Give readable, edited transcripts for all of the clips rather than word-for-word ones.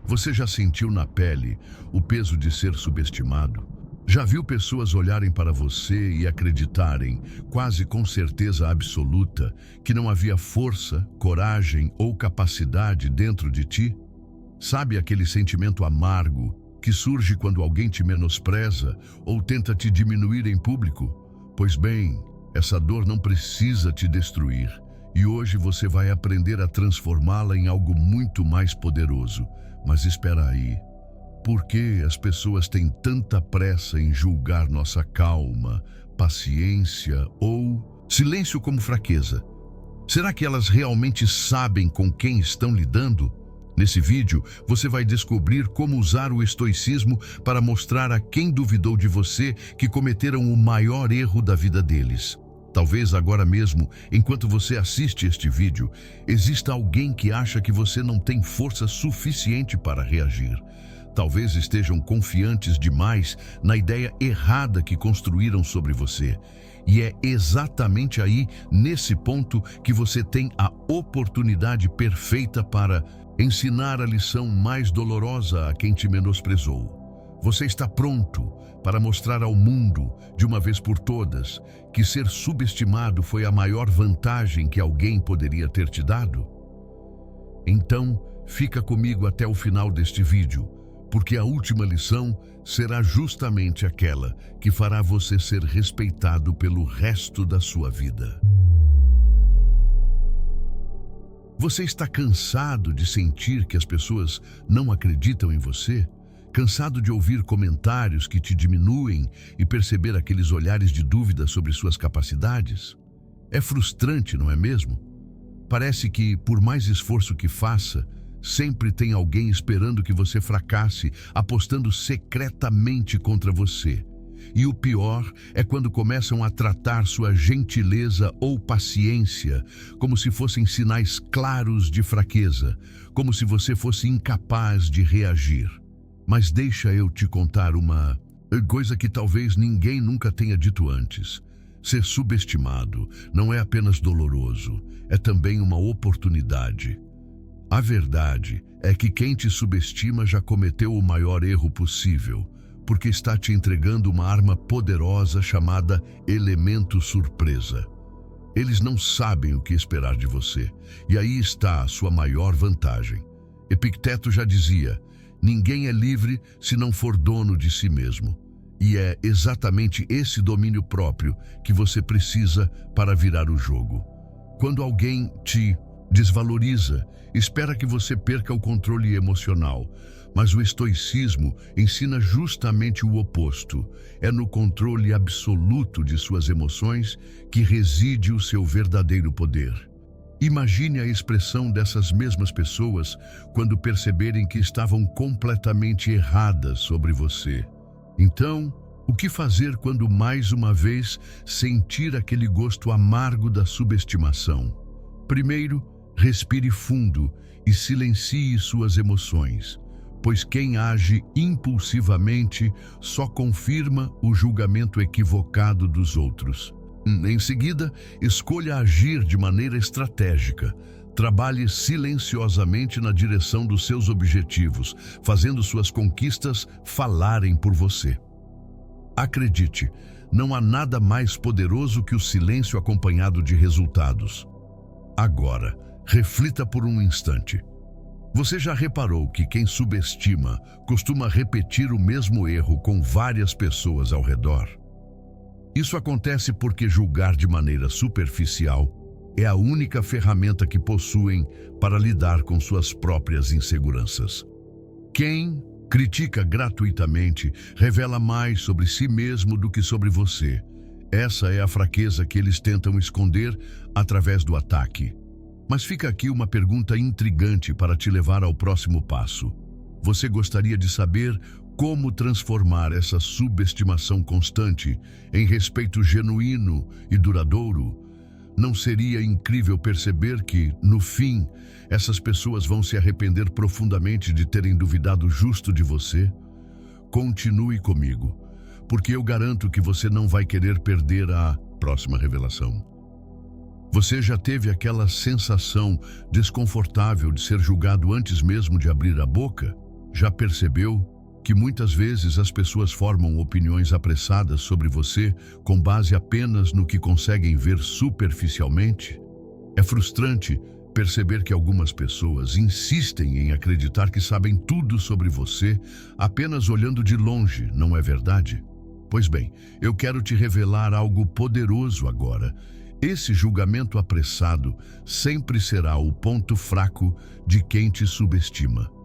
Você já sentiu na pele o peso de ser subestimado? Já viu pessoas olharem para você e acreditarem, quase com certeza absoluta, que não havia força, coragem ou capacidade dentro de ti? Sabe aquele sentimento amargo que surge quando alguém te menospreza ou tenta te diminuir em público? Pois bem, essa dor não precisa te destruir, e hoje você vai aprender a transformá-la em algo muito mais poderoso. Mas espera aí. Por que as pessoas têm tanta pressa em julgar nossa calma, paciência ou silêncio como fraqueza? Será que elas realmente sabem com quem estão lidando? Nesse vídeo, você vai descobrir como usar o estoicismo para mostrar a quem duvidou de você que cometeram o maior erro da vida deles. Talvez agora mesmo, enquanto você assiste este vídeo, exista alguém que acha que você não tem força suficiente para reagir. Talvez estejam confiantes demais na ideia errada que construíram sobre você. E é exatamente aí, nesse ponto, que você tem a oportunidade perfeita para ensinar a lição mais dolorosa a quem te menosprezou. Você está pronto para mostrar ao mundo, de uma vez por todas, que ser subestimado foi a maior vantagem que alguém poderia ter te dado? Então, fica comigo até o final deste vídeo, porque a última lição será justamente aquela que fará você ser respeitado pelo resto da sua vida. Você está cansado de sentir que as pessoas não acreditam em você? Cansado de ouvir comentários que te diminuem e perceber aqueles olhares de dúvida sobre suas capacidades? É frustrante, não é mesmo? Parece que, por mais esforço que faça, sempre tem alguém esperando que você fracasse, apostando secretamente contra você. E o pior é quando começam a tratar sua gentileza ou paciência como se fossem sinais claros de fraqueza, como se você fosse incapaz de reagir. Mas deixa eu te contar uma coisa que talvez ninguém nunca tenha dito antes. Ser subestimado não é apenas doloroso, é também uma oportunidade. A verdade é que quem te subestima já cometeu o maior erro possível, porque está te entregando uma arma poderosa chamada elemento surpresa. Eles não sabem o que esperar de você, e aí está a sua maior vantagem. Epicteto já dizia: ninguém é livre se não for dono de si mesmo. E é exatamente esse domínio próprio que você precisa para virar o jogo. Quando alguém te desvaloriza, espera que você perca o controle emocional, mas o estoicismo ensina justamente o oposto. É no controle absoluto de suas emoções que reside o seu verdadeiro poder. Imagine a expressão dessas mesmas pessoas quando perceberem que estavam completamente erradas sobre você. Então, o que fazer quando mais uma vez sentir aquele gosto amargo da subestimação? Primeiro, respire fundo e silencie suas emoções, pois quem age impulsivamente só confirma o julgamento equivocado dos outros. Em seguida, escolha agir de maneira estratégica. Trabalhe silenciosamente na direção dos seus objetivos, fazendo suas conquistas falarem por você. Acredite, não há nada mais poderoso que o silêncio acompanhado de resultados. Agora, reflita por um instante. Você já reparou que quem subestima costuma repetir o mesmo erro com várias pessoas ao redor? Isso acontece porque julgar de maneira superficial é a única ferramenta que possuem para lidar com suas próprias inseguranças. Quem critica gratuitamente revela mais sobre si mesmo do que sobre você. Essa é a fraqueza que eles tentam esconder através do ataque. Mas fica aqui uma pergunta intrigante para te levar ao próximo passo. Você gostaria de saber como transformar essa subestimação constante em respeito genuíno e duradouro? Não seria incrível perceber que, no fim, essas pessoas vão se arrepender profundamente de terem duvidado justo de você? Continue comigo, porque eu garanto que você não vai querer perder a próxima revelação. Você já teve aquela sensação desconfortável de ser julgado antes mesmo de abrir a boca? Já percebeu que muitas vezes as pessoas formam opiniões apressadas sobre você com base apenas no que conseguem ver superficialmente? É frustrante perceber que algumas pessoas insistem em acreditar que sabem tudo sobre você apenas olhando de longe, não é verdade? Pois bem, eu quero te revelar algo poderoso agora. Esse julgamento apressado sempre será o ponto fraco de quem te subestima.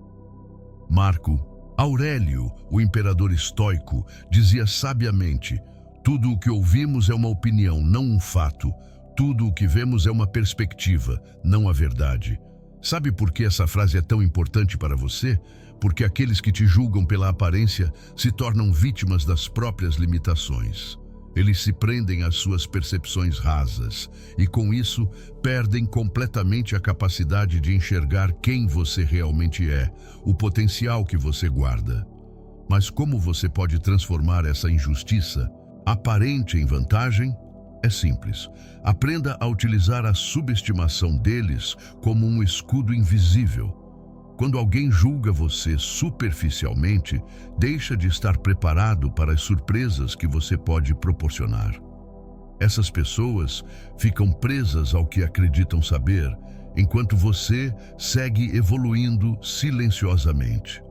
Marco Aurélio, o imperador estoico, dizia sabiamente: tudo o que ouvimos é uma opinião, não um fato. Tudo o que vemos é uma perspectiva, não a verdade. Sabe por que essa frase é tão importante para você? Porque aqueles que te julgam pela aparência se tornam vítimas das próprias limitações. Eles se prendem às suas percepções rasas e, com isso, perdem completamente a capacidade de enxergar quem você realmente é, o potencial que você guarda. Mas como você pode transformar essa injustiça aparente em vantagem? É simples. Aprenda a utilizar a subestimação deles como um escudo invisível. Quando alguém julga você superficialmente, deixa de estar preparado para as surpresas que você pode proporcionar. Essas pessoas ficam presas ao que acreditam saber, enquanto você segue evoluindo silenciosamente.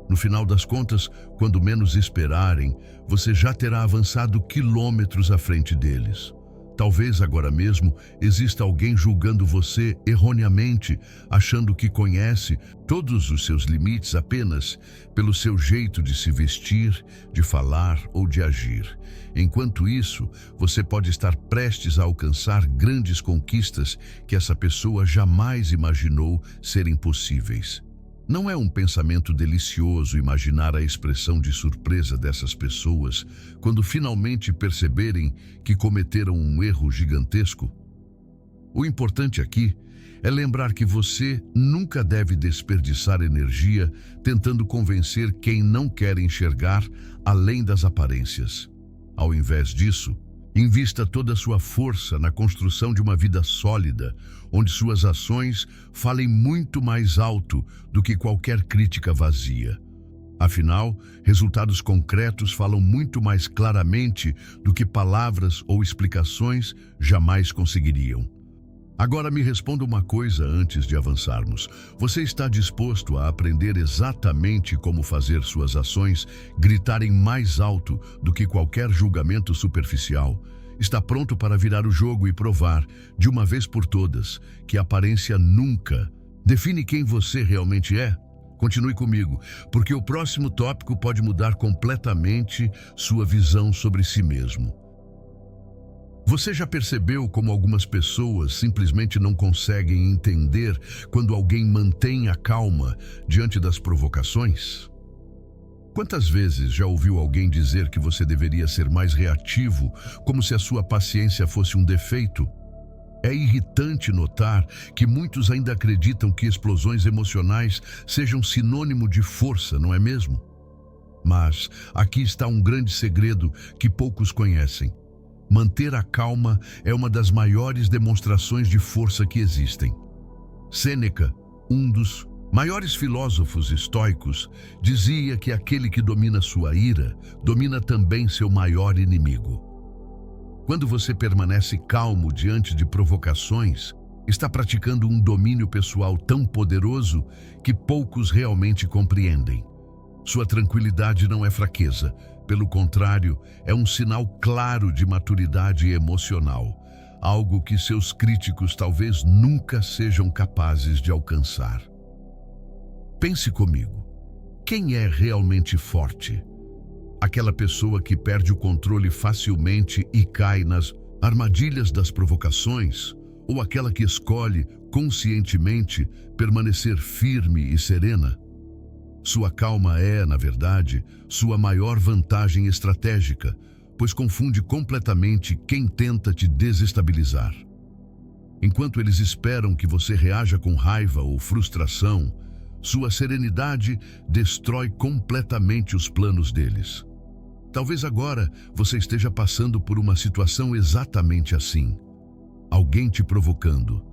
No final das contas, quando menos esperarem, você já terá avançado quilômetros à frente deles. Talvez agora mesmo exista alguém julgando você erroneamente, achando que conhece todos os seus limites apenas pelo seu jeito de se vestir, de falar ou de agir. Enquanto isso, você pode estar prestes a alcançar grandes conquistas que essa pessoa jamais imaginou serem possíveis. Não é um pensamento delicioso imaginar a expressão de surpresa dessas pessoas quando finalmente perceberem que cometeram um erro gigantesco? O importante aqui é lembrar que você nunca deve desperdiçar energia tentando convencer quem não quer enxergar além das aparências. Ao invés disso, invista toda a sua força na construção de uma vida sólida, onde suas ações falem muito mais alto do que qualquer crítica vazia. Afinal, resultados concretos falam muito mais claramente do que palavras ou explicações jamais conseguiriam. Agora me responda uma coisa antes de avançarmos. Você está disposto a aprender exatamente como fazer suas ações gritarem mais alto do que qualquer julgamento superficial? Está pronto para virar o jogo e provar, de uma vez por todas, que a aparência nunca define quem você realmente é? Continue comigo, porque o próximo tópico pode mudar completamente sua visão sobre si mesmo. Você já percebeu como algumas pessoas simplesmente não conseguem entender quando alguém mantém a calma diante das provocações? Quantas vezes já ouviu alguém dizer que você deveria ser mais reativo, como se a sua paciência fosse um defeito? É irritante notar que muitos ainda acreditam que explosões emocionais sejam sinônimo de força, não é mesmo? Mas aqui está um grande segredo que poucos conhecem. Manter a calma é uma das maiores demonstrações de força que existem. Sêneca, um dos maiores filósofos estoicos, dizia que aquele que domina sua ira, domina também seu maior inimigo. Quando você permanece calmo diante de provocações, está praticando um domínio pessoal tão poderoso que poucos realmente compreendem. Sua tranquilidade não é fraqueza. Pelo contrário, é um sinal claro de maturidade emocional, algo que seus críticos talvez nunca sejam capazes de alcançar. Pense comigo, quem é realmente forte? Aquela pessoa que perde o controle facilmente e cai nas armadilhas das provocações, ou aquela que escolhe conscientemente permanecer firme e serena? Sua calma é, na verdade, sua maior vantagem estratégica, pois confunde completamente quem tenta te desestabilizar. Enquanto eles esperam que você reaja com raiva ou frustração, sua serenidade destrói completamente os planos deles. Talvez agora você esteja passando por uma situação exatamente assim. Alguém te provocando,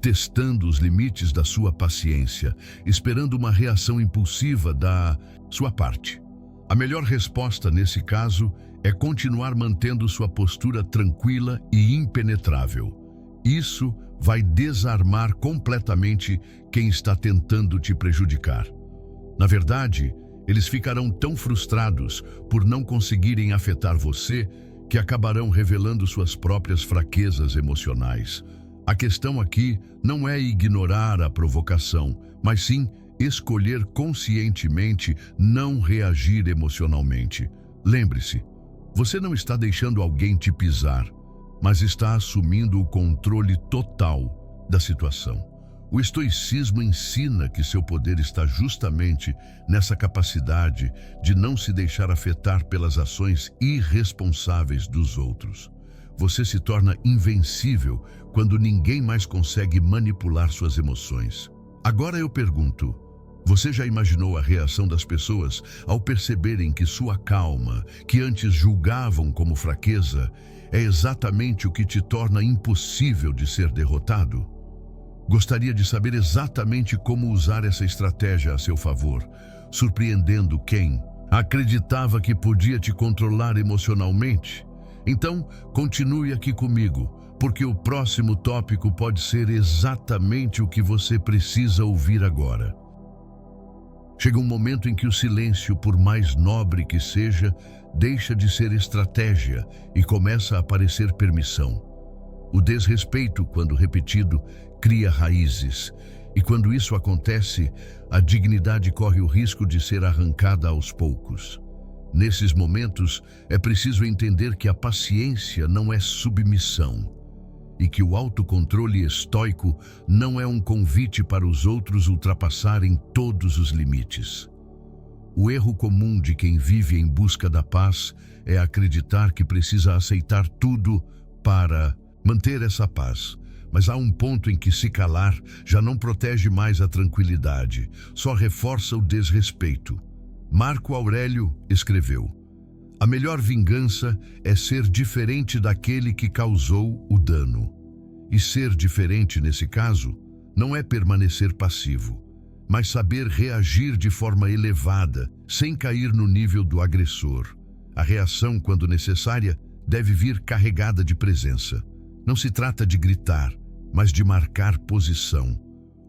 testando os limites da sua paciência, esperando uma reação impulsiva da sua parte. A melhor resposta nesse caso é continuar mantendo sua postura tranquila e impenetrável. Isso vai desarmar completamente quem está tentando te prejudicar. Na verdade, eles ficarão tão frustrados por não conseguirem afetar você que acabarão revelando suas próprias fraquezas emocionais. A questão aqui não é ignorar a provocação, mas sim escolher conscientemente não reagir emocionalmente. Lembre-se, você não está deixando alguém te pisar, mas está assumindo o controle total da situação. O estoicismo ensina que seu poder está justamente nessa capacidade de não se deixar afetar pelas ações irresponsáveis dos outros. Você se torna invencível quando ninguém mais consegue manipular suas emoções. Agora eu pergunto, você já imaginou a reação das pessoas ao perceberem que sua calma, que antes julgavam como fraqueza, é exatamente o que te torna impossível de ser derrotado? Gostaria de saber exatamente como usar essa estratégia a seu favor, surpreendendo quem acreditava que podia te controlar emocionalmente? Então, continue aqui comigo, porque o próximo tópico pode ser exatamente o que você precisa ouvir agora. Chega um momento em que o silêncio, por mais nobre que seja, deixa de ser estratégia e começa a parecer permissão. O desrespeito, quando repetido, cria raízes, e quando isso acontece, a dignidade corre o risco de ser arrancada aos poucos. Nesses momentos, é preciso entender que a paciência não é submissão, e que o autocontrole estoico não é um convite para os outros ultrapassarem todos os limites. O erro comum de quem vive em busca da paz é acreditar que precisa aceitar tudo para manter essa paz. Mas há um ponto em que se calar já não protege mais a tranquilidade, só reforça o desrespeito. Marco Aurélio escreveu: "A melhor vingança é ser diferente daquele que causou o dano." E ser diferente nesse caso não é permanecer passivo, mas saber reagir de forma elevada, sem cair no nível do agressor. A reação, quando necessária, deve vir carregada de presença. Não se trata de gritar, mas de marcar posição.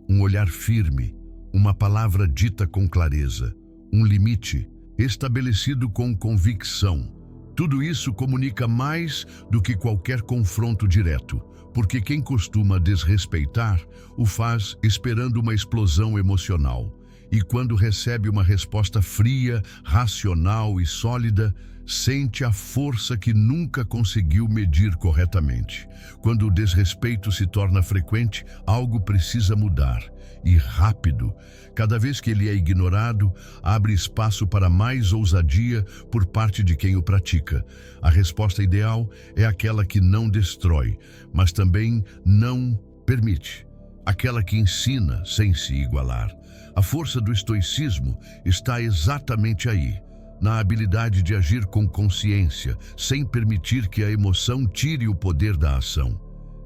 Um olhar firme, uma palavra dita com clareza, um limite estabelecido com convicção. Tudo isso comunica mais do que qualquer confronto direto, porque quem costuma desrespeitar o faz esperando uma explosão emocional. E quando recebe uma resposta fria, racional e sólida, sente a força que nunca conseguiu medir corretamente. Quando o desrespeito se torna frequente, algo precisa mudar. E rápido. Cada vez que ele é ignorado, abre espaço para mais ousadia por parte de quem o pratica. A resposta ideal é aquela que não destrói, mas também não permite. Aquela que ensina sem se igualar. A força do estoicismo está exatamente aí, na habilidade de agir com consciência, sem permitir que a emoção tire o poder da ação.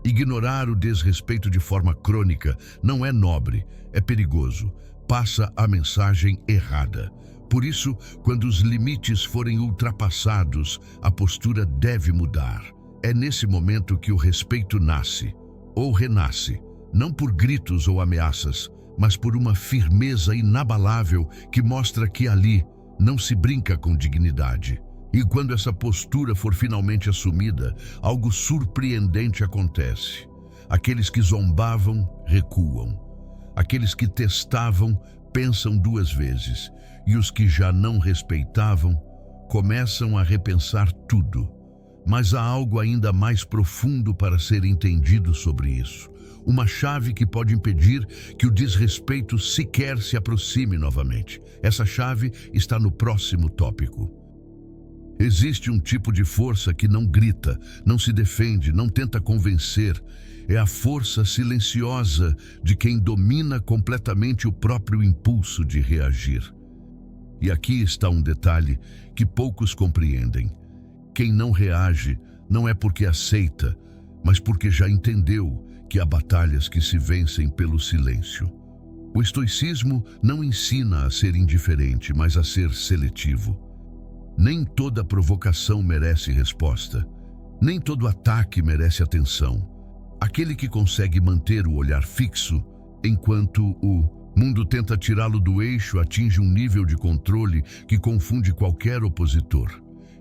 Ignorar o desrespeito de forma crônica não é nobre, é perigoso, passa a mensagem errada. Por isso, quando os limites forem ultrapassados, a postura deve mudar. É nesse momento que o respeito nasce, ou renasce, não por gritos ou ameaças, mas por uma firmeza inabalável que mostra que ali não se brinca com dignidade. E quando essa postura for finalmente assumida, algo surpreendente acontece. Aqueles que zombavam, recuam. Aqueles que testavam, pensam duas vezes. E os que já não respeitavam, começam a repensar tudo. Mas há algo ainda mais profundo para ser entendido sobre isso. Uma chave que pode impedir que o desrespeito sequer se aproxime novamente. Essa chave está no próximo tópico. Existe um tipo de força que não grita, não se defende, não tenta convencer. É a força silenciosa de quem domina completamente o próprio impulso de reagir. E aqui está um detalhe que poucos compreendem. Quem não reage não é porque aceita, mas porque já entendeu que há batalhas que se vencem pelo silêncio. O estoicismo não ensina a ser indiferente, mas a ser seletivo. Nem toda provocação merece resposta. Nem todo ataque merece atenção. Aquele que consegue manter o olhar fixo, enquanto o mundo tenta tirá-lo do eixo, atinge um nível de controle que confunde qualquer opositor.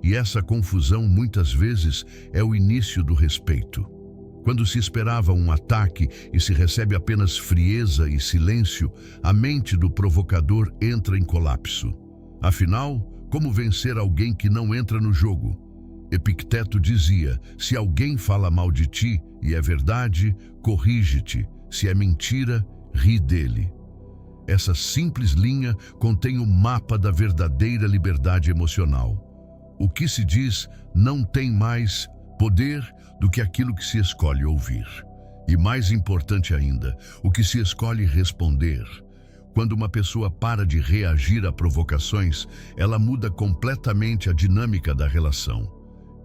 E essa confusão, muitas vezes, é o início do respeito. Quando se esperava um ataque e se recebe apenas frieza e silêncio, a mente do provocador entra em colapso. Afinal, como vencer alguém que não entra no jogo? Epicteto dizia: se alguém fala mal de ti e é verdade, corrige-te. Se é mentira, ri dele. Essa simples linha contém o mapa da verdadeira liberdade emocional. O que se diz não tem mais poder do que aquilo que se escolhe ouvir. E mais importante ainda, o que se escolhe responder. Quando uma pessoa para de reagir a provocações, ela muda completamente a dinâmica da relação.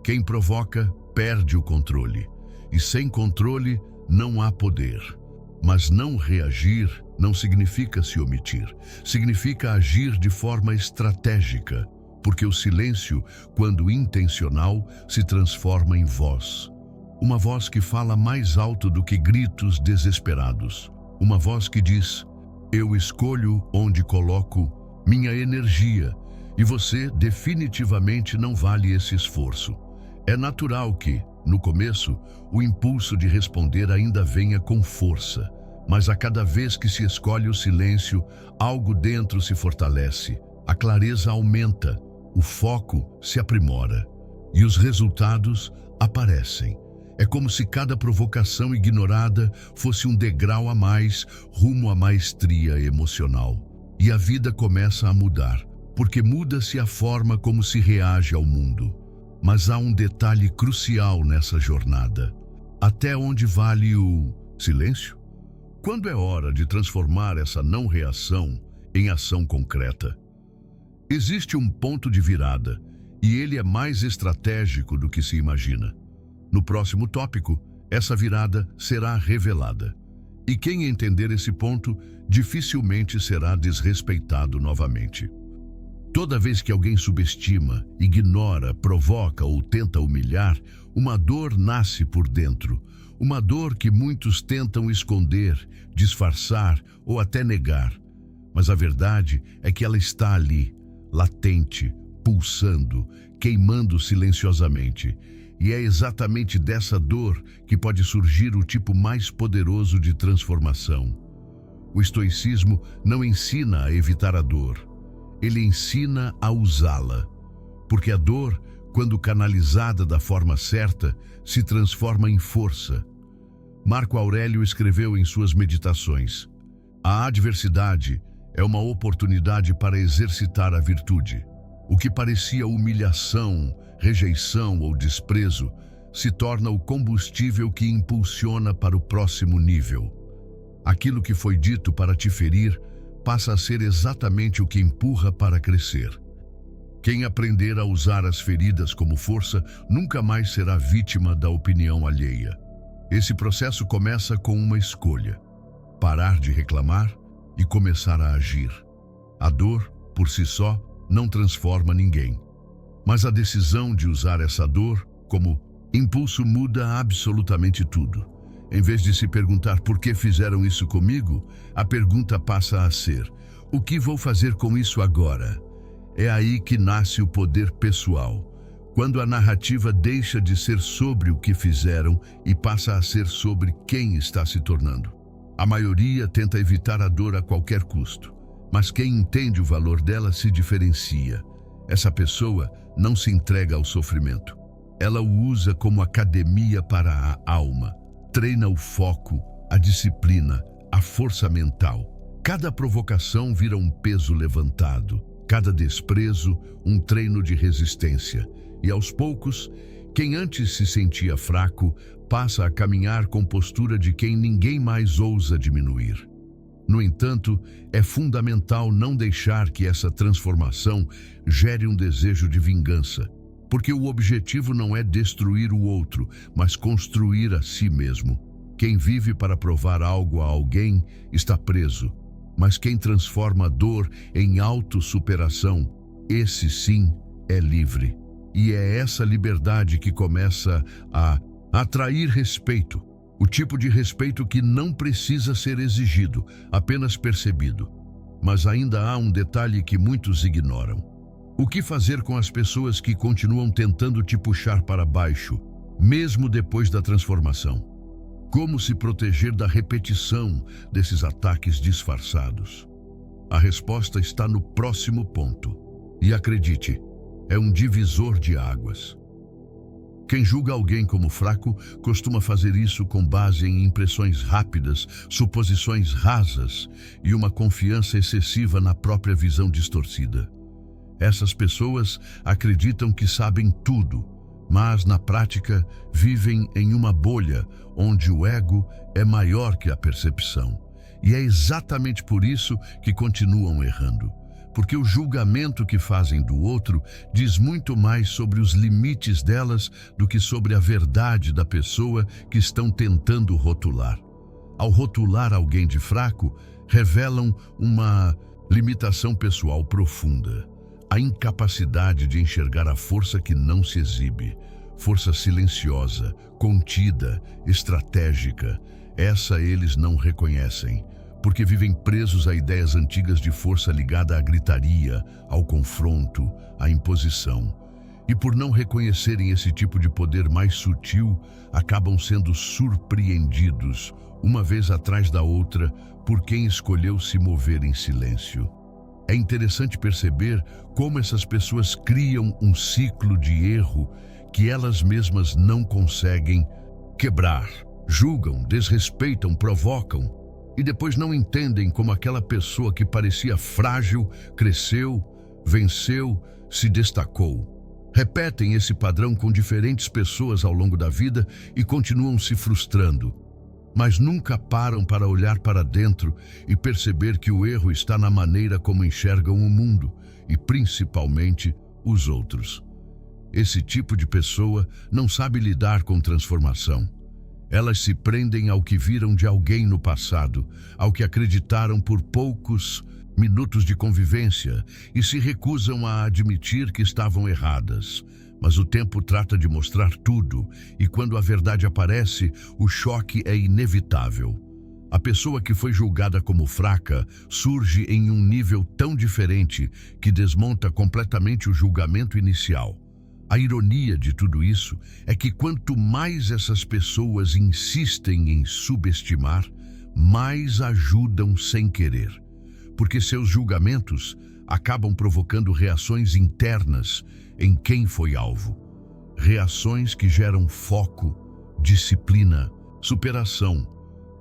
Quem provoca, perde o controle. E sem controle, não há poder. Mas não reagir não significa se omitir. Significa agir de forma estratégica. Porque o silêncio, quando intencional, se transforma em voz. Uma voz que fala mais alto do que gritos desesperados. Uma voz que diz: eu escolho onde coloco minha energia e você definitivamente não vale esse esforço. É natural que, no começo, o impulso de responder ainda venha com força, mas a cada vez que se escolhe o silêncio, algo dentro se fortalece, a clareza aumenta, o foco se aprimora e os resultados aparecem. É como se cada provocação ignorada fosse um degrau a mais rumo à maestria emocional. E a vida começa a mudar, porque muda-se a forma como se reage ao mundo. Mas há um detalhe crucial nessa jornada. Até onde vale o silêncio? Quando é hora de transformar essa não reação em ação concreta? Existe um ponto de virada, e ele é mais estratégico do que se imagina. No próximo tópico, essa virada será revelada. E quem entender esse ponto dificilmente será desrespeitado novamente. Toda vez que alguém subestima, ignora, provoca ou tenta humilhar, uma dor nasce por dentro. Uma dor que muitos tentam esconder, disfarçar ou até negar. Mas a verdade é que ela está ali, latente, pulsando, queimando silenciosamente. E é exatamente dessa dor que pode surgir o tipo mais poderoso de transformação. O estoicismo não ensina a evitar a dor. Ele ensina a usá-la. Porque a dor, quando canalizada da forma certa, se transforma em força. Marco Aurélio escreveu em suas meditações: a adversidade é uma oportunidade para exercitar a virtude. O que parecia humilhação, rejeição ou desprezo se torna o combustível que impulsiona para o próximo nível. Aquilo que foi dito para te ferir passa a ser exatamente o que empurra para crescer. Quem aprender a usar as feridas como força nunca mais será vítima da opinião alheia. Esse processo começa com uma escolha: parar de reclamar e começar a agir. A dor, por si só, não transforma ninguém. Mas a decisão de usar essa dor como impulso muda absolutamente tudo. Em vez de se perguntar por que fizeram isso comigo, a pergunta passa a ser: o que vou fazer com isso agora? É aí que nasce o poder pessoal. Quando a narrativa deixa de ser sobre o que fizeram e passa a ser sobre quem está se tornando. A maioria tenta evitar a dor a qualquer custo, mas quem entende o valor dela se diferencia. Essa pessoa não se entrega ao sofrimento. Ela o usa como academia para a alma. Treina o foco, a disciplina, a força mental. Cada provocação vira um peso levantado. Cada desprezo, um treino de resistência. E aos poucos, quem antes se sentia fraco, passa a caminhar com postura de quem ninguém mais ousa diminuir. No entanto, é fundamental não deixar que essa transformação gere um desejo de vingança, porque o objetivo não é destruir o outro, mas construir a si mesmo. Quem vive para provar algo a alguém está preso, mas quem transforma a dor em autossuperação, esse sim é livre. E é essa liberdade que começa a atrair respeito, o tipo de respeito que não precisa ser exigido, apenas percebido. Mas ainda há um detalhe que muitos ignoram. O que fazer com as pessoas que continuam tentando te puxar para baixo, mesmo depois da transformação? Como se proteger da repetição desses ataques disfarçados? A resposta está no próximo ponto. E acredite, é um divisor de águas. Quem julga alguém como fraco costuma fazer isso com base em impressões rápidas, suposições rasas e uma confiança excessiva na própria visão distorcida. Essas pessoas acreditam que sabem tudo, mas na prática vivem em uma bolha onde o ego é maior que a percepção. E é exatamente por isso que continuam errando. Porque o julgamento que fazem do outro diz muito mais sobre os limites delas do que sobre a verdade da pessoa que estão tentando rotular. Ao rotular alguém de fraco, revelam uma limitação pessoal profunda. A incapacidade de enxergar a força que não se exibe. Força silenciosa, contida, estratégica. Essa eles não reconhecem, porque vivem presos a ideias antigas de força ligada à gritaria, ao confronto, à imposição. E por não reconhecerem esse tipo de poder mais sutil, acabam sendo surpreendidos, uma vez atrás da outra, por quem escolheu se mover em silêncio. É interessante perceber como essas pessoas criam um ciclo de erro que elas mesmas não conseguem quebrar. Julgam, desrespeitam, provocam, e depois não entendem como aquela pessoa que parecia frágil, cresceu, venceu, se destacou. Repetem esse padrão com diferentes pessoas ao longo da vida e continuam se frustrando. Mas nunca param para olhar para dentro e perceber que o erro está na maneira como enxergam o mundo e, principalmente, os outros. Esse tipo de pessoa não sabe lidar com transformação. Elas se prendem ao que viram de alguém no passado, ao que acreditaram por poucos minutos de convivência e se recusam a admitir que estavam erradas. Mas o tempo trata de mostrar tudo, e quando a verdade aparece, o choque é inevitável. A pessoa que foi julgada como fraca surge em um nível tão diferente que desmonta completamente o julgamento inicial. A ironia de tudo isso é que quanto mais essas pessoas insistem em subestimar, mais ajudam sem querer, porque seus julgamentos acabam provocando reações internas em quem foi alvo. Reações que geram foco, disciplina, superação.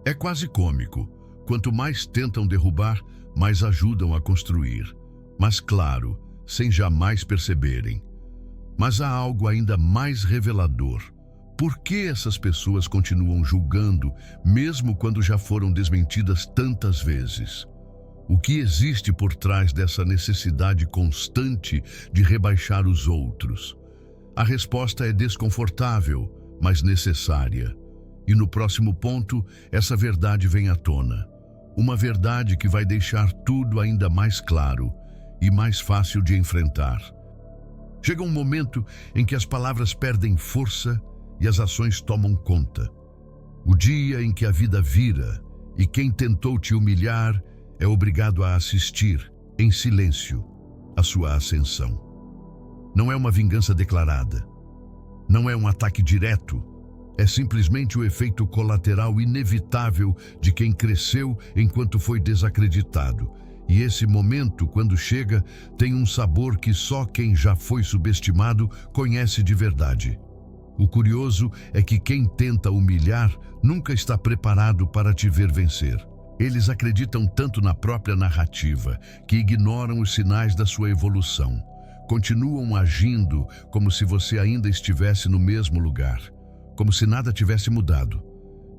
É quase cômico. Quanto mais tentam derrubar, mais ajudam a construir. Mas claro, sem jamais perceberem. Mas há algo ainda mais revelador. Por que essas pessoas continuam julgando, mesmo quando já foram desmentidas tantas vezes? O que existe por trás dessa necessidade constante de rebaixar os outros? A resposta é desconfortável, mas necessária. E no próximo ponto, essa verdade vem à tona. Uma verdade que vai deixar tudo ainda mais claro e mais fácil de enfrentar. Chega um momento em que as palavras perdem força e as ações tomam conta. O dia em que a vida vira e quem tentou te humilhar é obrigado a assistir, em silêncio, a sua ascensão. Não é uma vingança declarada. Não é um ataque direto. É simplesmente o efeito colateral inevitável de quem cresceu enquanto foi desacreditado. E esse momento, quando chega, tem um sabor que só quem já foi subestimado conhece de verdade. O curioso é que quem tenta humilhar nunca está preparado para te ver vencer. Eles acreditam tanto na própria narrativa que ignoram os sinais da sua evolução. Continuam agindo como se você ainda estivesse no mesmo lugar, como se nada tivesse mudado.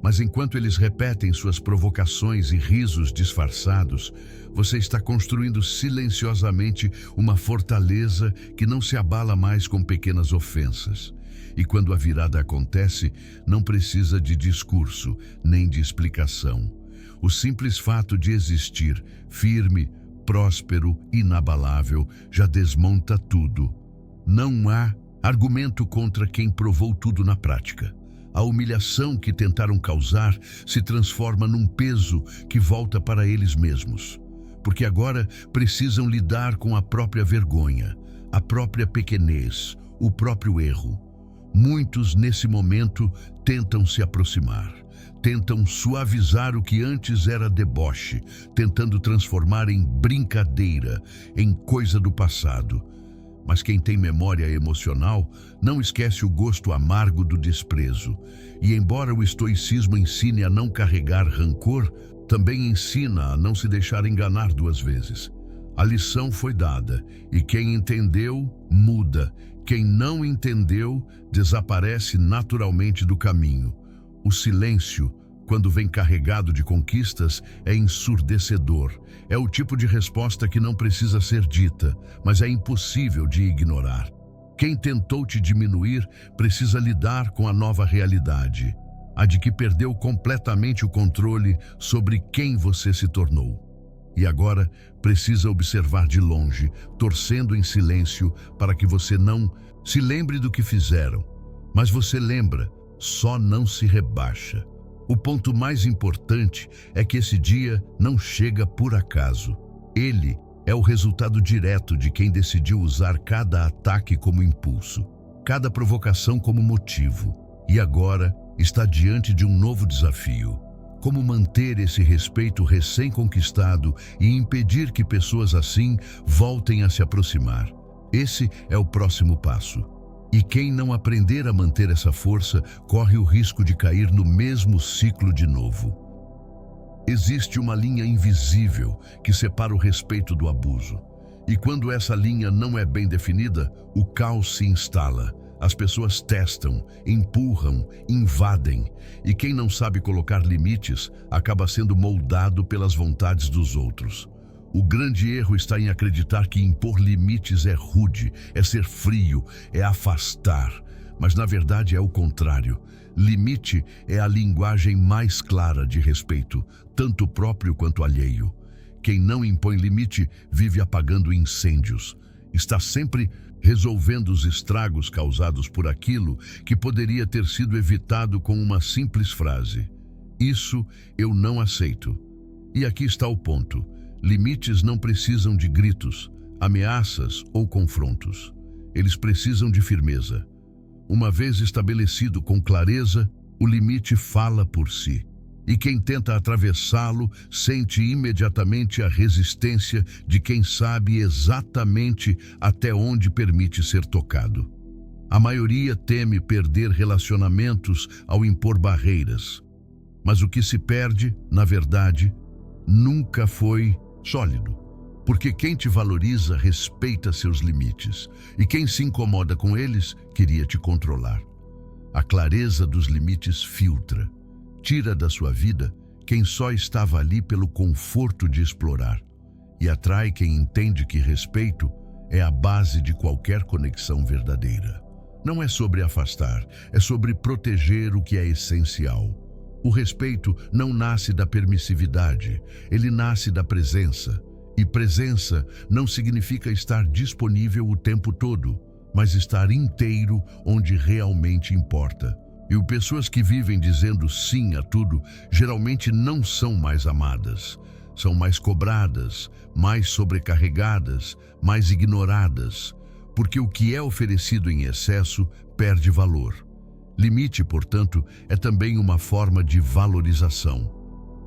Mas enquanto eles repetem suas provocações e risos disfarçados, você está construindo silenciosamente uma fortaleza que não se abala mais com pequenas ofensas. E quando a virada acontece, não precisa de discurso, nem de explicação. O simples fato de existir, firme, próspero, inabalável, já desmonta tudo. Não há argumento contra quem provou tudo na prática. A humilhação que tentaram causar se transforma num peso que volta para eles mesmos. Porque agora precisam lidar com a própria vergonha, a própria pequenez, o próprio erro. Muitos, nesse momento, tentam se aproximar. Tentam suavizar o que antes era deboche, tentando transformar em brincadeira, em coisa do passado. Mas quem tem memória emocional não esquece o gosto amargo do desprezo. E embora o estoicismo ensine a não carregar rancor, também ensina a não se deixar enganar duas vezes. A lição foi dada, e quem entendeu, muda. Quem não entendeu, desaparece naturalmente do caminho. O silêncio, quando vem carregado de conquistas, é ensurdecedor. É o tipo de resposta que não precisa ser dita, mas é impossível de ignorar. Quem tentou te diminuir precisa lidar com a nova realidade, a de que perdeu completamente o controle sobre quem você se tornou. E agora precisa observar de longe, torcendo em silêncio para que você não se lembre do que fizeram. Mas você lembra, só não se rebaixa. O ponto mais importante é que esse dia não chega por acaso. Ele é o resultado direto de quem decidiu usar cada ataque como impulso, cada provocação como motivo. E agora está diante de um novo desafio. Como manter esse respeito recém-conquistado e impedir que pessoas assim voltem a se aproximar. Esse é o próximo passo. E quem não aprender a manter essa força corre o risco de cair no mesmo ciclo de novo. Existe uma linha invisível que separa o respeito do abuso. E quando essa linha não é bem definida, o caos se instala. As pessoas testam, empurram, invadem. E quem não sabe colocar limites acaba sendo moldado pelas vontades dos outros. O grande erro está em acreditar que impor limites é rude, é ser frio, é afastar. Mas na verdade é o contrário. Limite é a linguagem mais clara de respeito, tanto próprio quanto alheio. Quem não impõe limite vive apagando incêndios. Está sempre resolvendo os estragos causados por aquilo que poderia ter sido evitado com uma simples frase. Isso eu não aceito. E aqui está o ponto. Limites não precisam de gritos, ameaças ou confrontos. Eles precisam de firmeza. Uma vez estabelecido com clareza, o limite fala por si. E quem tenta atravessá-lo sente imediatamente a resistência de quem sabe exatamente até onde permite ser tocado. A maioria teme perder relacionamentos ao impor barreiras. Mas o que se perde, na verdade, nunca foi sólido, porque quem te valoriza respeita seus limites, e quem se incomoda com eles queria te controlar. A clareza dos limites filtra, tira da sua vida quem só estava ali pelo conforto de explorar, e atrai quem entende que respeito é a base de qualquer conexão verdadeira. Não é sobre afastar, é sobre proteger o que é essencial. O respeito não nasce da permissividade, ele nasce da presença. E presença não significa estar disponível o tempo todo, mas estar inteiro onde realmente importa. E pessoas que vivem dizendo sim a tudo, geralmente não são mais amadas. São mais cobradas, mais sobrecarregadas, mais ignoradas. Porque o que é oferecido em excesso perde valor. Limite, portanto, é também uma forma de valorização.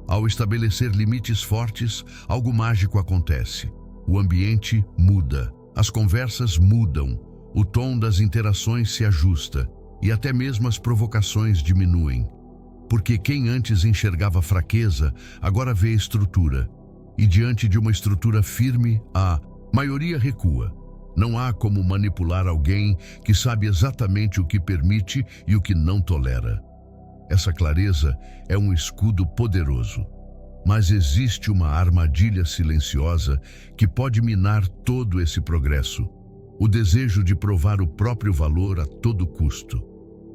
Ao estabelecer limites fortes, algo mágico acontece. O ambiente muda, as conversas mudam, o tom das interações se ajusta e até mesmo as provocações diminuem. Porque quem antes enxergava fraqueza, agora vê estrutura. E diante de uma estrutura firme, a maioria recua. Não há como manipular alguém que sabe exatamente o que permite e o que não tolera. Essa clareza é um escudo poderoso. Mas existe uma armadilha silenciosa que pode minar todo esse progresso. o desejo de provar o próprio valor a todo custo.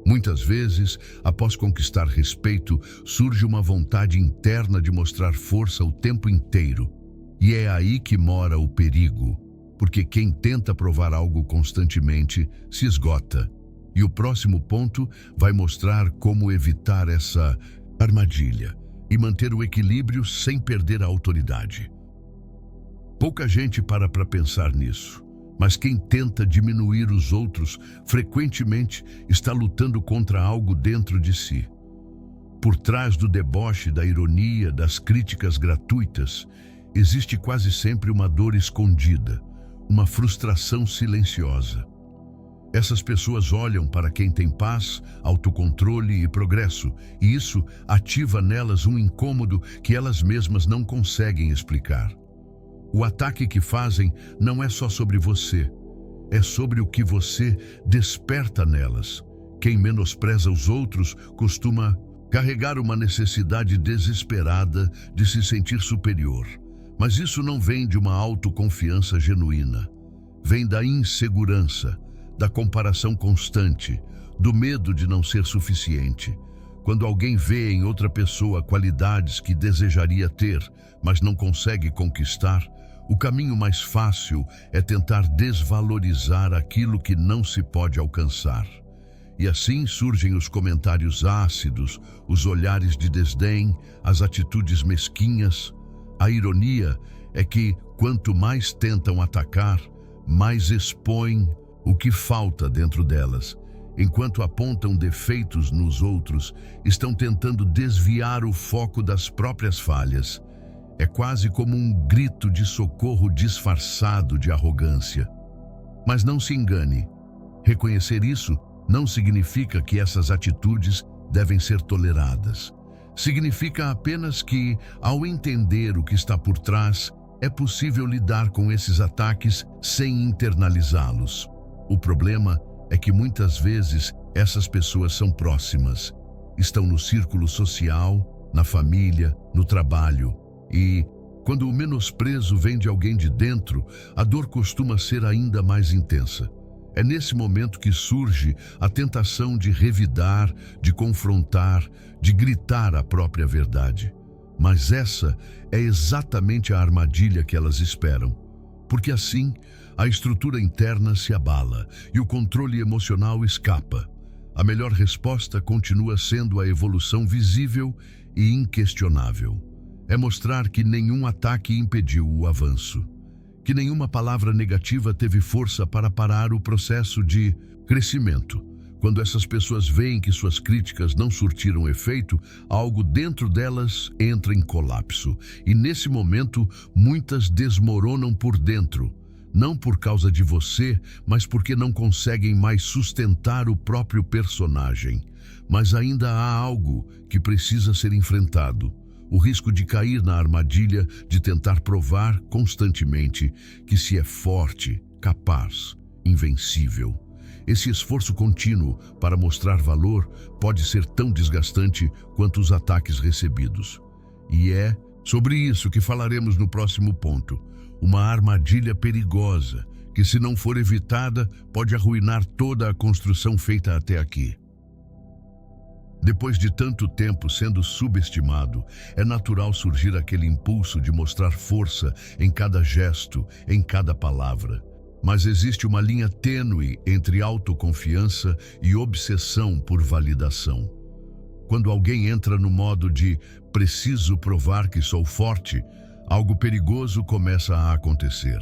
Muitas vezes, após conquistar respeito, surge uma vontade interna de mostrar força o tempo inteiro. E é aí que mora o perigo, porque quem tenta provar algo constantemente se esgota. E o próximo ponto vai mostrar como evitar essa armadilha e manter o equilíbrio sem perder a autoridade. Pouca gente para pensar nisso, mas quem tenta diminuir os outros frequentemente está lutando contra algo dentro de si. Por trás do deboche, da ironia, das críticas gratuitas, existe quase sempre uma dor escondida, uma frustração silenciosa. Essas pessoas olham para quem tem paz, autocontrole e progresso, e isso ativa nelas um incômodo que elas mesmas não conseguem explicar. O ataque que fazem não é só sobre você, é sobre o que você desperta nelas. Quem menospreza os outros costuma carregar uma necessidade desesperada de se sentir superior. Mas isso não vem de uma autoconfiança genuína. Vem da insegurança, da comparação constante, do medo de não ser suficiente. Quando alguém vê em outra pessoa qualidades que desejaria ter, mas não consegue conquistar, o caminho mais fácil é tentar desvalorizar aquilo que não se pode alcançar. E assim surgem os comentários ácidos, os olhares de desdém, as atitudes mesquinhas. A ironia é que, quanto mais tentam atacar, mais expõem o que falta dentro delas. Enquanto apontam defeitos nos outros, estão tentando desviar o foco das próprias falhas. É quase como um grito de socorro disfarçado de arrogância. Mas não se engane. Reconhecer isso não significa que essas atitudes devem ser toleradas. Significa apenas que, ao entender o que está por trás, é possível lidar com esses ataques sem internalizá-los. O problema é que muitas vezes essas pessoas são próximas, estão no círculo social, na família, no trabalho. E, quando o menosprezo vem de alguém de dentro, a dor costuma ser ainda mais intensa. É nesse momento que surge a tentação de revidar, de confrontar, de gritar a própria verdade. Mas essa é exatamente a armadilha que elas esperam. Porque assim, a estrutura interna se abala e o controle emocional escapa. A melhor resposta continua sendo a evolução visível e inquestionável. É mostrar que nenhum ataque impediu o avanço, que nenhuma palavra negativa teve força para parar o processo de crescimento. Quando essas pessoas veem que suas críticas não surtiram efeito, algo dentro delas entra em colapso. E nesse momento, muitas desmoronam por dentro. Não por causa de você, mas porque não conseguem mais sustentar o próprio personagem. Mas ainda há algo que precisa ser enfrentado. O risco de cair na armadilha de tentar provar constantemente que se é forte, capaz, invencível. Esse esforço contínuo para mostrar valor pode ser tão desgastante quanto os ataques recebidos. E é sobre isso que falaremos no próximo ponto. Uma armadilha perigosa que, se não for evitada, pode arruinar toda a construção feita até aqui. Depois de tanto tempo sendo subestimado, é natural surgir aquele impulso de mostrar força em cada gesto, em cada palavra. Mas existe uma linha tênue entre autoconfiança e obsessão por validação. Quando alguém entra no modo de preciso provar que sou forte, algo perigoso começa a acontecer.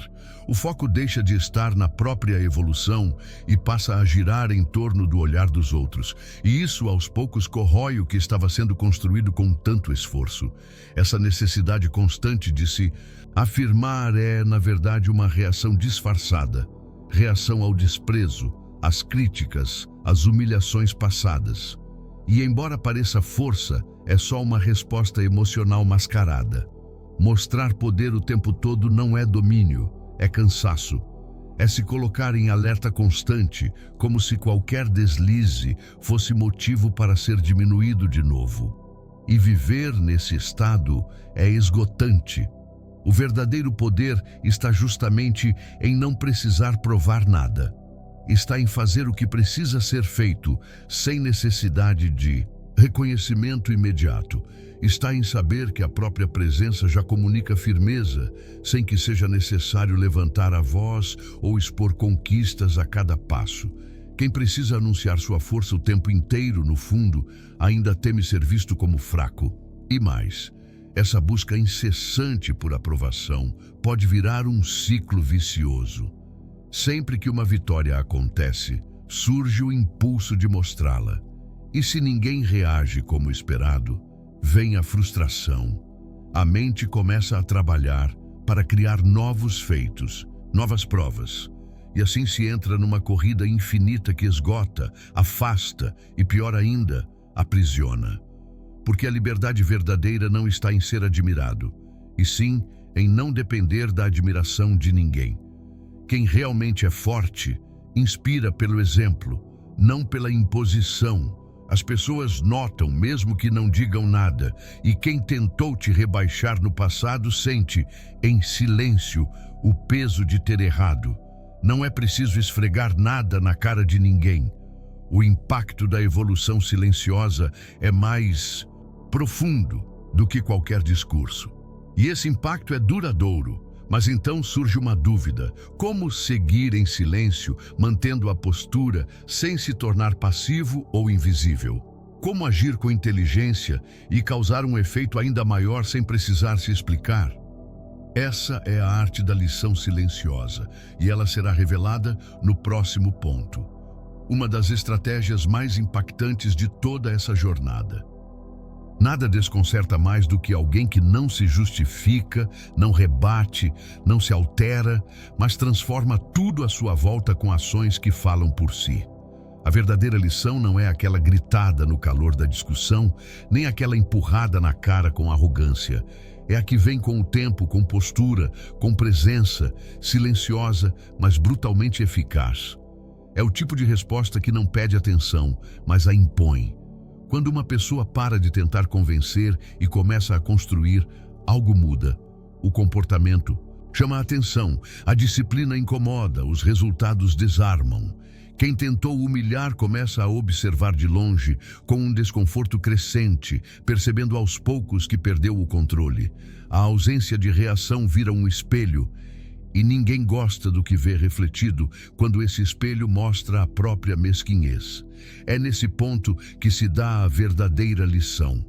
O foco deixa de estar na própria evolução e passa a girar em torno do olhar dos outros. E isso, aos poucos, corrói o que estava sendo construído com tanto esforço. Essa necessidade constante de se afirmar é, na verdade, uma reação disfarçada. Reação ao desprezo, às críticas, às humilhações passadas. E, embora pareça força, é só uma resposta emocional mascarada. Mostrar poder o tempo todo não é domínio, é cansaço. É se colocar em alerta constante, como se qualquer deslize fosse motivo para ser diminuído de novo. E viver nesse estado é esgotante. O verdadeiro poder está justamente em não precisar provar nada. Está em fazer o que precisa ser feito, sem necessidade de reconhecimento imediato. Está em saber que a própria presença já comunica firmeza, sem que seja necessário levantar a voz ou expor conquistas a cada passo. Quem precisa anunciar sua força o tempo inteiro, no fundo, ainda teme ser visto como fraco. E mais, essa busca incessante por aprovação pode virar um ciclo vicioso. Sempre que uma vitória acontece, surge o impulso de mostrá-la. E se ninguém reage como esperado, vem a frustração. A mente começa a trabalhar para criar novos feitos, novas provas. E assim se entra numa corrida infinita que esgota, afasta e, pior ainda, aprisiona. Porque a liberdade verdadeira não está em ser admirado, e sim em não depender da admiração de ninguém. Quem realmente é forte, inspira pelo exemplo, não pela imposição. As pessoas notam, mesmo que não digam nada, e quem tentou te rebaixar no passado sente, em silêncio, o peso de ter errado. Não é preciso esfregar nada na cara de ninguém. O impacto da evolução silenciosa é mais profundo do que qualquer discurso. E esse impacto é duradouro. Mas então surge uma dúvida: como seguir em silêncio, mantendo a postura, sem se tornar passivo ou invisível? Como agir com inteligência e causar um efeito ainda maior sem precisar se explicar? Essa é a arte da lição silenciosa, e ela será revelada no próximo ponto. Uma das estratégias mais impactantes de toda essa jornada. Nada desconcerta mais do que alguém que não se justifica, não rebate, não se altera, mas transforma tudo à sua volta com ações que falam por si. A verdadeira lição não é aquela gritada no calor da discussão, nem aquela empurrada na cara com arrogância. É a que vem com o tempo, com postura, com presença, silenciosa, mas brutalmente eficaz. É o tipo de resposta que não pede atenção, mas a impõe. Quando uma pessoa para de tentar convencer e começa a construir, algo muda. O comportamento chama a atenção, a disciplina incomoda, os resultados desarmam. Quem tentou humilhar começa a observar de longe, com um desconforto crescente, percebendo aos poucos que perdeu o controle. A ausência de reação vira um espelho, e ninguém gosta do que vê refletido quando esse espelho mostra a própria mesquinhez. É nesse ponto que se dá a verdadeira lição.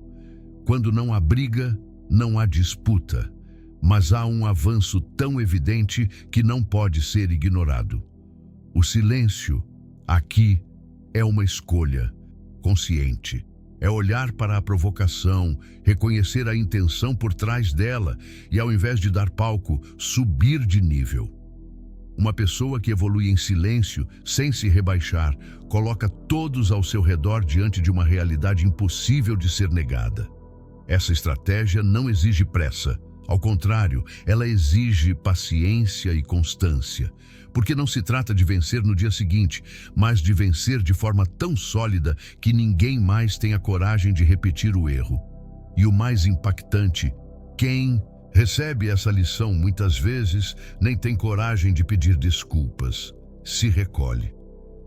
Quando não há briga, não há disputa, mas há um avanço tão evidente que não pode ser ignorado. O silêncio, aqui, é uma escolha consciente. É olhar para a provocação, reconhecer a intenção por trás dela e, ao invés de dar palco, subir de nível. Uma pessoa que evolui em silêncio, sem se rebaixar, coloca todos ao seu redor diante de uma realidade impossível de ser negada. Essa estratégia não exige pressa. Ao contrário, ela exige paciência e constância, porque não se trata de vencer no dia seguinte, mas de vencer de forma tão sólida que ninguém mais tenha coragem de repetir o erro. E o mais impactante, quem recebe essa lição muitas vezes nem tem coragem de pedir desculpas. Se recolhe,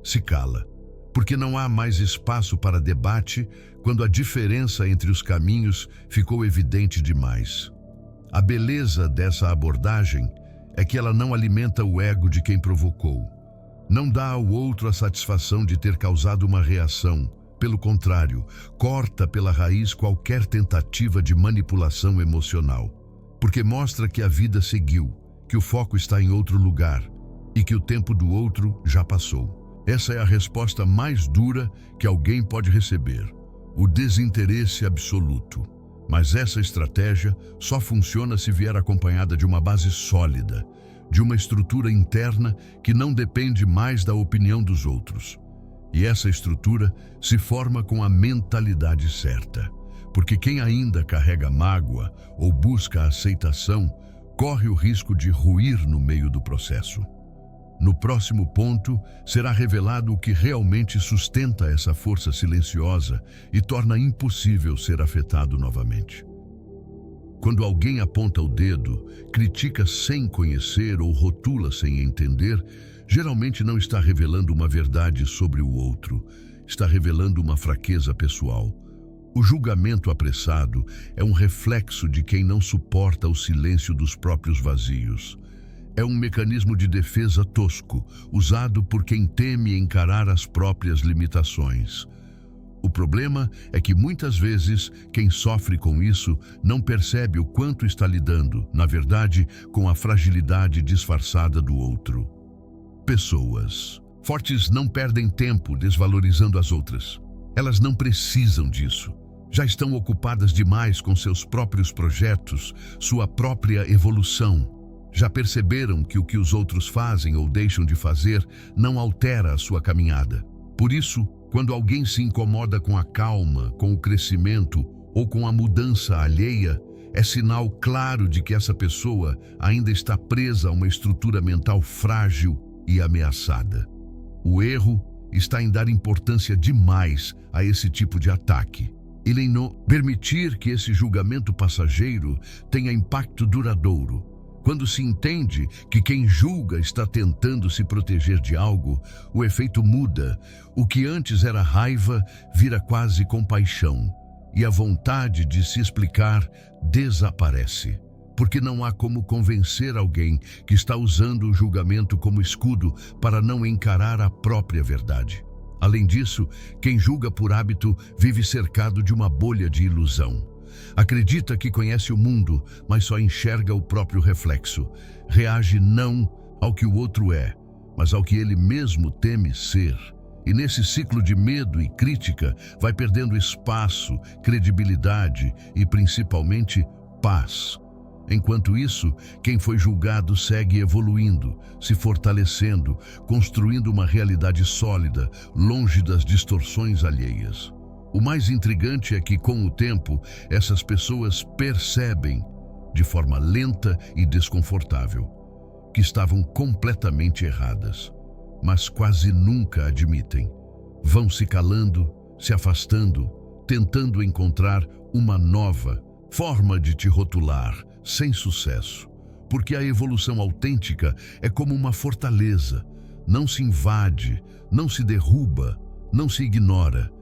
se cala, porque não há mais espaço para debate quando a diferença entre os caminhos ficou evidente demais. A beleza dessa abordagem é que ela não alimenta o ego de quem provocou. Não dá ao outro a satisfação de ter causado uma reação. Pelo contrário, corta pela raiz qualquer tentativa de manipulação emocional. Porque mostra que a vida seguiu, que o foco está em outro lugar e que o tempo do outro já passou. Essa é a resposta mais dura que alguém pode receber: o desinteresse absoluto. Mas essa estratégia só funciona se vier acompanhada de uma base sólida, de uma estrutura interna que não depende mais da opinião dos outros. E essa estrutura se forma com a mentalidade certa, porque quem ainda carrega mágoa ou busca a aceitação corre o risco de ruir no meio do processo. No próximo ponto, será revelado o que realmente sustenta essa força silenciosa e torna impossível ser afetado novamente. Quando alguém aponta o dedo, critica sem conhecer ou rotula sem entender, geralmente não está revelando uma verdade sobre o outro, está revelando uma fraqueza pessoal. O julgamento apressado é um reflexo de quem não suporta o silêncio dos próprios vazios. É um mecanismo de defesa tosco, usado por quem teme encarar as próprias limitações. O problema é que muitas vezes quem sofre com isso não percebe o quanto está lidando, na verdade, com a fragilidade disfarçada do outro. Pessoas fortes não perdem tempo desvalorizando as outras. Elas não precisam disso. Já estão ocupadas demais com seus próprios projetos, sua própria evolução. Já perceberam que o que os outros fazem ou deixam de fazer não altera a sua caminhada. Por isso, quando alguém se incomoda com a calma, com o crescimento ou com a mudança alheia, é sinal claro de que essa pessoa ainda está presa a uma estrutura mental frágil e ameaçada. O erro está em dar importância demais a esse tipo de ataque e em não permitir que esse julgamento passageiro tenha impacto duradouro. Quando se entende que quem julga está tentando se proteger de algo, o efeito muda. O que antes era raiva vira quase compaixão, e a vontade de se explicar desaparece, porque não há como convencer alguém que está usando o julgamento como escudo para não encarar a própria verdade. Além disso, quem julga por hábito vive cercado de uma bolha de ilusão. Acredita que conhece o mundo, mas só enxerga o próprio reflexo. Reage não ao que o outro é, mas ao que ele mesmo teme ser. E nesse ciclo de medo e crítica, vai perdendo espaço, credibilidade e, principalmente, paz. Enquanto isso, quem foi julgado segue evoluindo, se fortalecendo, construindo uma realidade sólida, longe das distorções alheias. O mais intrigante é que, com o tempo, essas pessoas percebem, de forma lenta e desconfortável, que estavam completamente erradas, mas quase nunca admitem. Vão se calando, se afastando, tentando encontrar uma nova forma de te rotular, sem sucesso, porque a evolução autêntica é como uma fortaleza, não se invade, não se derruba, não se ignora.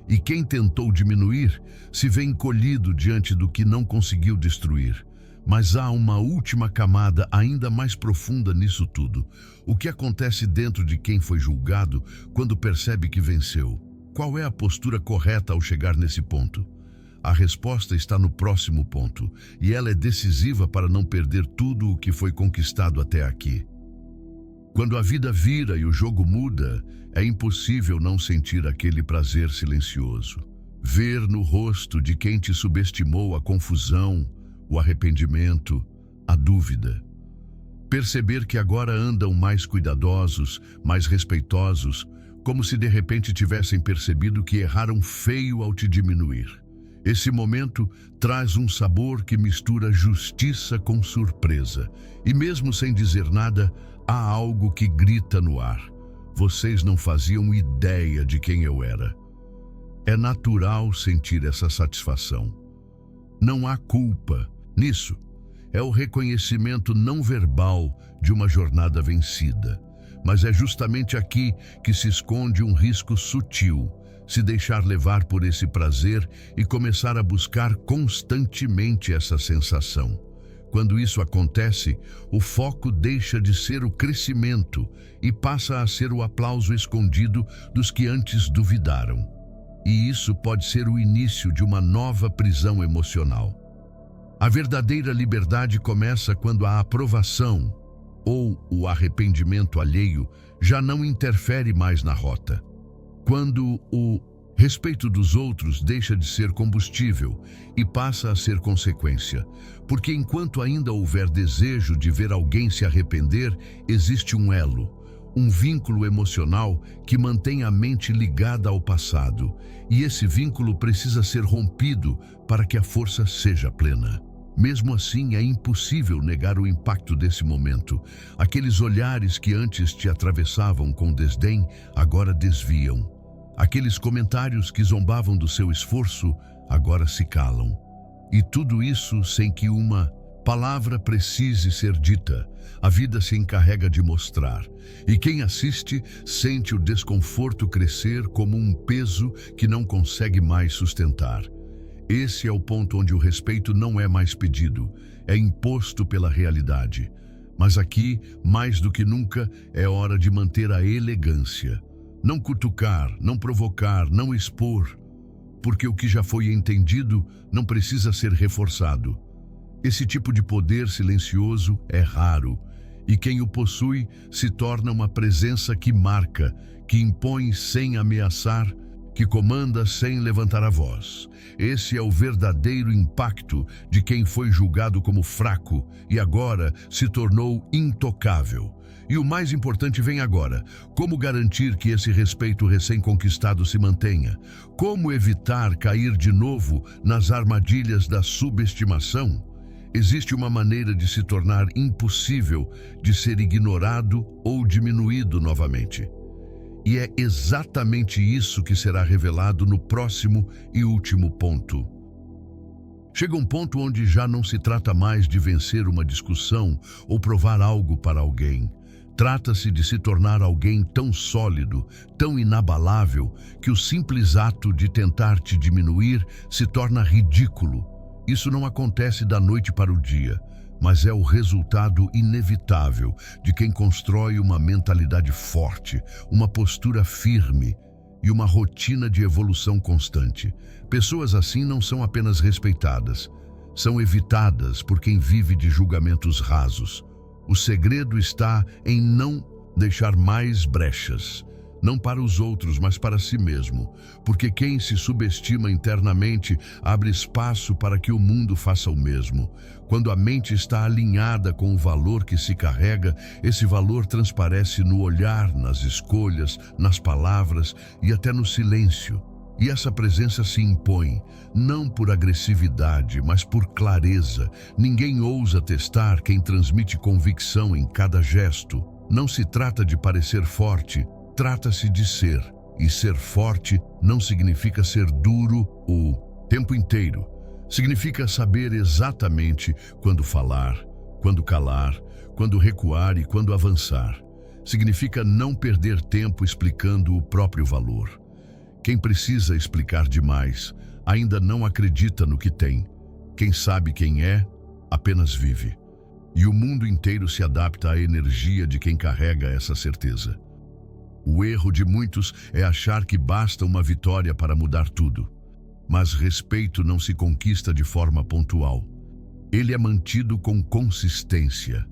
E quem tentou diminuir se vê encolhido diante do que não conseguiu destruir. Mas há uma última camada ainda mais profunda nisso tudo. O que acontece dentro de quem foi julgado quando percebe que venceu? Qual é a postura correta ao chegar nesse ponto? A resposta está no próximo ponto, e ela é decisiva para não perder tudo o que foi conquistado até aqui. Quando a vida vira e o jogo muda, é impossível não sentir aquele prazer silencioso. Ver no rosto de quem te subestimou a confusão, o arrependimento, a dúvida. Perceber que agora andam mais cuidadosos, mais respeitosos, como se de repente tivessem percebido que erraram feio ao te diminuir. Esse momento traz um sabor que mistura justiça com surpresa. E mesmo sem dizer nada, há algo que grita no ar. Vocês não faziam ideia de quem eu era. É natural sentir essa satisfação. Não há culpa nisso. É o reconhecimento não verbal de uma jornada vencida. Mas é justamente aqui que se esconde um risco sutil. Se deixar levar por esse prazer e começar a buscar constantemente essa sensação. Quando isso acontece, o foco deixa de ser o crescimento e passa a ser o aplauso escondido dos que antes duvidaram. E isso pode ser o início de uma nova prisão emocional. A verdadeira liberdade começa quando a aprovação ou o arrependimento alheio já não interfere mais na rota. Quando o respeito dos outros deixa de ser combustível e passa a ser consequência. Porque enquanto ainda houver desejo de ver alguém se arrepender, existe um elo, um vínculo emocional que mantém a mente ligada ao passado. E esse vínculo precisa ser rompido para que a força seja plena. Mesmo assim, é impossível negar o impacto desse momento. Aqueles olhares que antes te atravessavam com desdém, agora desviam. Aqueles comentários que zombavam do seu esforço, agora se calam. E tudo isso sem que uma palavra precise ser dita. A vida se encarrega de mostrar. E quem assiste sente o desconforto crescer como um peso que não consegue mais sustentar. Esse é o ponto onde o respeito não é mais pedido, é imposto pela realidade. Mas aqui, mais do que nunca, é hora de manter a elegância. Não cutucar, não provocar, não expor, porque o que já foi entendido não precisa ser reforçado. Esse tipo de poder silencioso é raro, e quem o possui se torna uma presença que marca, que impõe sem ameaçar, que comanda sem levantar a voz. Esse é o verdadeiro impacto de quem foi julgado como fraco e agora se tornou intocável. E o mais importante vem agora: como garantir que esse respeito recém-conquistado se mantenha? Como evitar cair de novo nas armadilhas da subestimação? Existe uma maneira de se tornar impossível de ser ignorado ou diminuído novamente. E é exatamente isso que será revelado no próximo e último ponto. Chega um ponto onde já não se trata mais de vencer uma discussão ou provar algo para alguém. Trata-se de se tornar alguém tão sólido, tão inabalável, que o simples ato de tentar te diminuir se torna ridículo. Isso não acontece da noite para o dia, mas é o resultado inevitável de quem constrói uma mentalidade forte, uma postura firme e uma rotina de evolução constante. Pessoas assim não são apenas respeitadas, são evitadas por quem vive de julgamentos rasos. O segredo está em não deixar mais brechas, não para os outros, mas para si mesmo, porque quem se subestima internamente abre espaço para que o mundo faça o mesmo. Quando a mente está alinhada com o valor que se carrega, esse valor transparece no olhar, nas escolhas, nas palavras e até no silêncio. E essa presença se impõe, não por agressividade, mas por clareza. Ninguém ousa testar quem transmite convicção em cada gesto. Não se trata de parecer forte, trata-se de ser. E ser forte não significa ser duro o tempo inteiro. Significa saber exatamente quando falar, quando calar, quando recuar e quando avançar. Significa não perder tempo explicando o próprio valor. Quem precisa explicar demais ainda não acredita no que tem. Quem sabe quem é, apenas vive. E o mundo inteiro se adapta à energia de quem carrega essa certeza. O erro de muitos é achar que basta uma vitória para mudar tudo. Mas respeito não se conquista de forma pontual. Ele é mantido com consistência.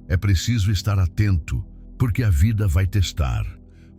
É preciso estar atento, porque a vida vai testar.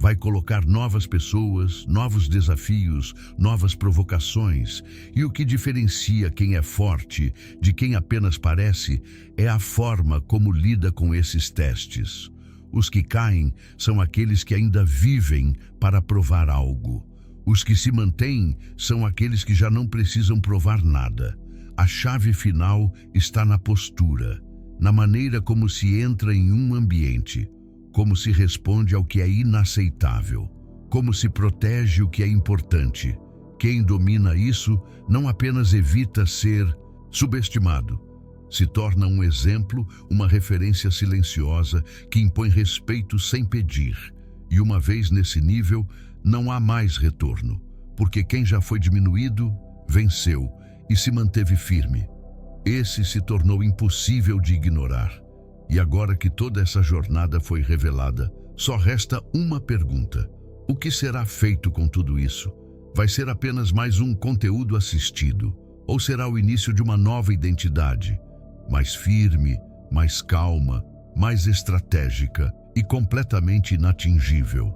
Vai colocar novas pessoas, novos desafios, novas provocações. E o que diferencia quem é forte de quem apenas parece é a forma como lida com esses testes. Os que caem são aqueles que ainda vivem para provar algo. Os que se mantêm são aqueles que já não precisam provar nada. A chave final está na postura, na maneira como se entra em um ambiente. Como se responde ao que é inaceitável, como se protege o que é importante. Quem domina isso não apenas evita ser subestimado, se torna um exemplo, uma referência silenciosa que impõe respeito sem pedir. E uma vez nesse nível, não há mais retorno, porque quem já foi diminuído, venceu e se manteve firme. Esse se tornou impossível de ignorar. E agora que toda essa jornada foi revelada, só resta uma pergunta: o que será feito com tudo isso? Vai ser apenas mais um conteúdo assistido? Ou será o início de uma nova identidade? Mais firme, mais calma, mais estratégica e completamente inatingível?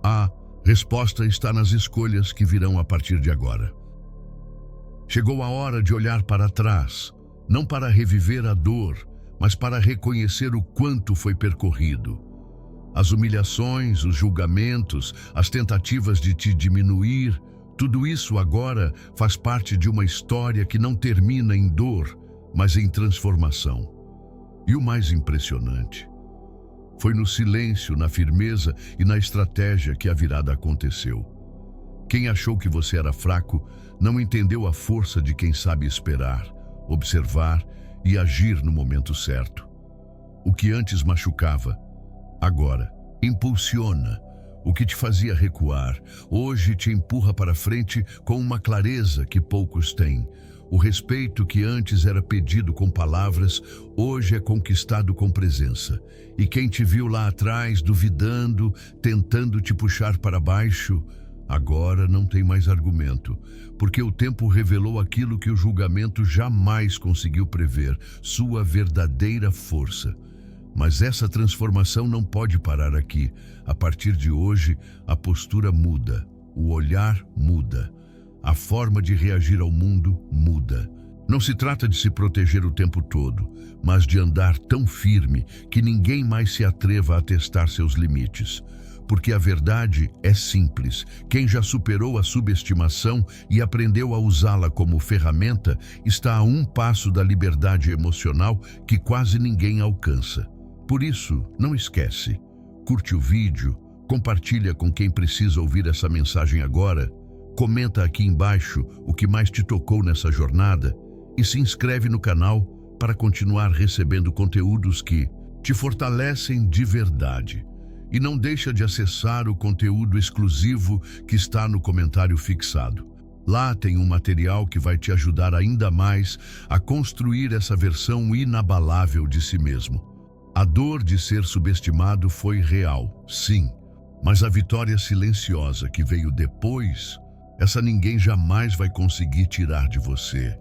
A resposta está nas escolhas que virão a partir de agora. Chegou a hora de olhar para trás, não para reviver a dor, mas para reconhecer o quanto foi percorrido. As humilhações, os julgamentos, as tentativas de te diminuir, tudo isso agora faz parte de uma história que não termina em dor, mas em transformação. E o mais impressionante foi no silêncio, na firmeza e na estratégia que a virada aconteceu. Quem achou que você era fraco não entendeu a força de quem sabe esperar, observar e agir no momento certo. O que antes machucava, agora impulsiona. O que te fazia recuar, hoje te empurra para frente com uma clareza que poucos têm. O respeito que antes era pedido com palavras, hoje é conquistado com presença. E quem te viu lá atrás, duvidando, tentando te puxar para baixo, agora não tem mais argumento, porque o tempo revelou aquilo que o julgamento jamais conseguiu prever, sua verdadeira força. Mas essa transformação não pode parar aqui. A partir de hoje, a postura muda, o olhar muda, a forma de reagir ao mundo muda. Não se trata de se proteger o tempo todo, mas de andar tão firme que ninguém mais se atreva a testar seus limites. Porque a verdade é simples. Quem já superou a subestimação e aprendeu a usá-la como ferramenta está a um passo da liberdade emocional que quase ninguém alcança. Por isso, não esquece. Curte o vídeo, compartilha com quem precisa ouvir essa mensagem agora, comenta aqui embaixo o que mais te tocou nessa jornada e se inscreve no canal para continuar recebendo conteúdos que te fortalecem de verdade. E não deixa de acessar o conteúdo exclusivo que está no comentário fixado. Lá tem um material que vai te ajudar ainda mais a construir essa versão inabalável de si mesmo. A dor de ser subestimado foi real, sim, mas a vitória silenciosa que veio depois, essa ninguém jamais vai conseguir tirar de você.